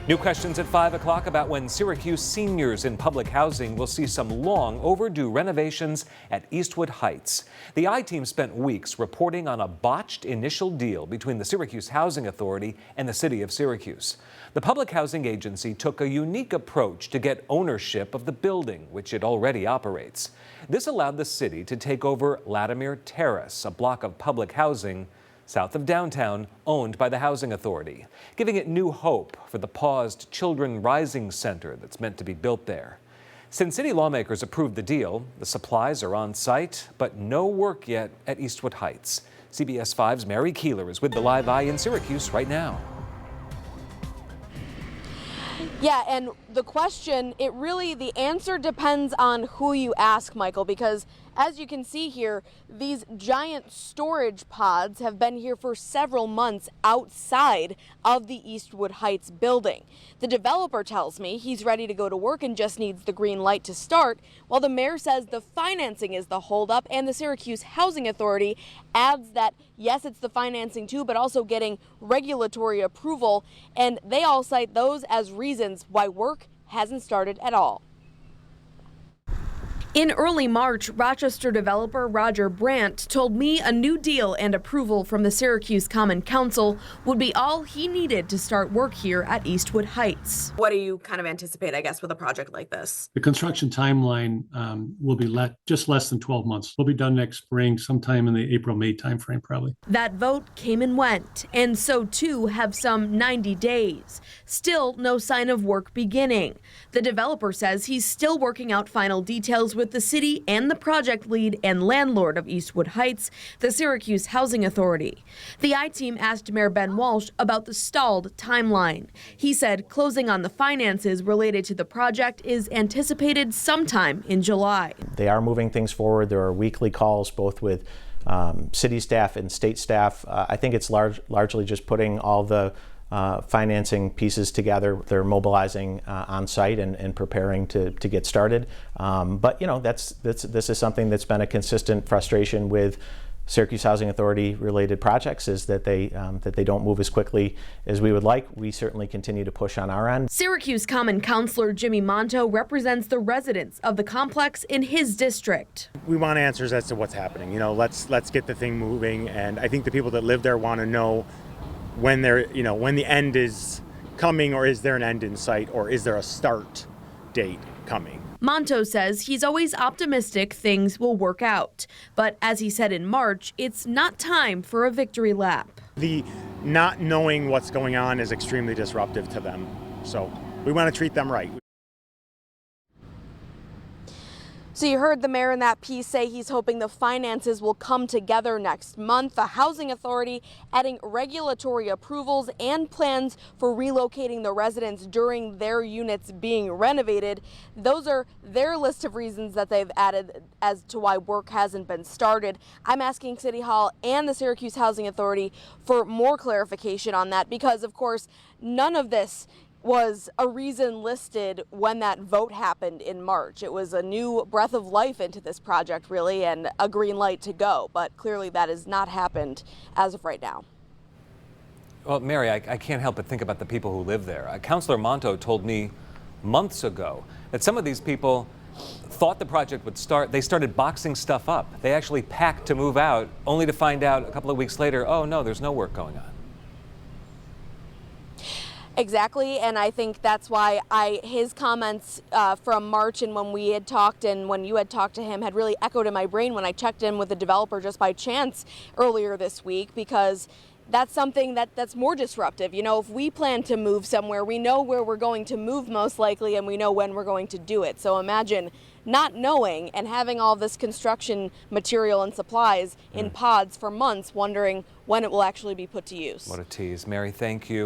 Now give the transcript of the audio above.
New questions at 5 o'clock about when Syracuse seniors in public housing will see some long overdue renovations at Eastwood Heights. The I-Team spent weeks reporting on a botched initial deal between the Syracuse Housing Authority and the city of Syracuse. The public housing agency took a unique approach to get ownership of the building, which it already operates. This allowed the city to take over Latimer Terrace, a block of public housing south of downtown, owned by the Housing Authority, giving it new hope for the paused Children Rising Center that's meant to be built there. Since city lawmakers approved the deal, the supplies are on site, but no work yet at Eastwood Heights. CBS 5's Mary Keeler is with the Live Eye in Syracuse right now. Yeah, and the answer depends on who you ask, Michael, because as you can see here, these giant storage pods have been here for several months outside of the Eastwood Heights building. The developer tells me he's ready to go to work and just needs the green light to start, while the mayor says the financing is the holdup, and the Syracuse Housing Authority adds that, yes, it's the financing too, but also getting regulatory approval, and they all cite those as reasons why work hasn't started at all. In early March, Rochester developer Roger Brandt told me a new deal and approval from the Syracuse Common Council would be all he needed to start work here at Eastwood Heights. What do you kind of anticipate, I guess, with a project like this? The construction timeline will be just less than 12 months. We'll be done next spring, sometime in the April-May timeframe, probably. That vote came and went, and so too have some 90 days. Still no sign of work beginning. The developer says he's still working out final details with the city and the project lead and landlord of Eastwood Heights, the Syracuse Housing Authority. The I-Team asked Mayor Ben Walsh about the stalled timeline. He said closing on the finances related to the project is anticipated sometime in July. They are moving things forward. There are weekly calls both with city staff and state staff. I think it's largely just putting all the financing pieces together. They're mobilizing on site and preparing to get started. But you know, this is something that's been a consistent frustration with Syracuse Housing Authority related projects, is that they don't move as quickly as we would like. We certainly continue to push on our end. Syracuse Common Councilor Jimmy Monto represents the residents of the complex in his district. We want answers as to what's happening. You know, let's get the thing moving, and I think the people that live there want to know when the end is coming, or is there an end in sight, or is there a start date coming? Monto says he's always optimistic things will work out. But as he said in March, it's not time for a victory lap. The not knowing what's going on is extremely disruptive to them. So we want to treat them right. So you heard the mayor in that piece say he's hoping the finances will come together next month. The Housing Authority adding regulatory approvals and plans for relocating the residents during their units being renovated. Those are their list of reasons that they've added as to why work hasn't been started. I'm asking City Hall and the Syracuse Housing Authority for more clarification on that, because of course none of this was a reason listed when that vote happened in March. It was a new breath of life into this project, really, and a green light to go. But clearly that has not happened as of right now. Well, Mary, I can't help but think about the people who live there. Councilor Monto told me months ago that some of these people thought the project would start. They started boxing stuff up. They actually packed to move out, only to find out a couple of weeks later, oh no, there's no work going on. Exactly, and I think that's why his comments from March and when we had talked and when you had talked to him had really echoed in my brain when I checked in with the developer just by chance earlier this week, because that's something that's more disruptive. You know, if we plan to move somewhere, we know where we're going to move most likely, and we know when we're going to do it. so imagine not knowing and having all this construction material and supplies in pods for months, wondering when it will actually be put to use. What a tease. Mary, thank you.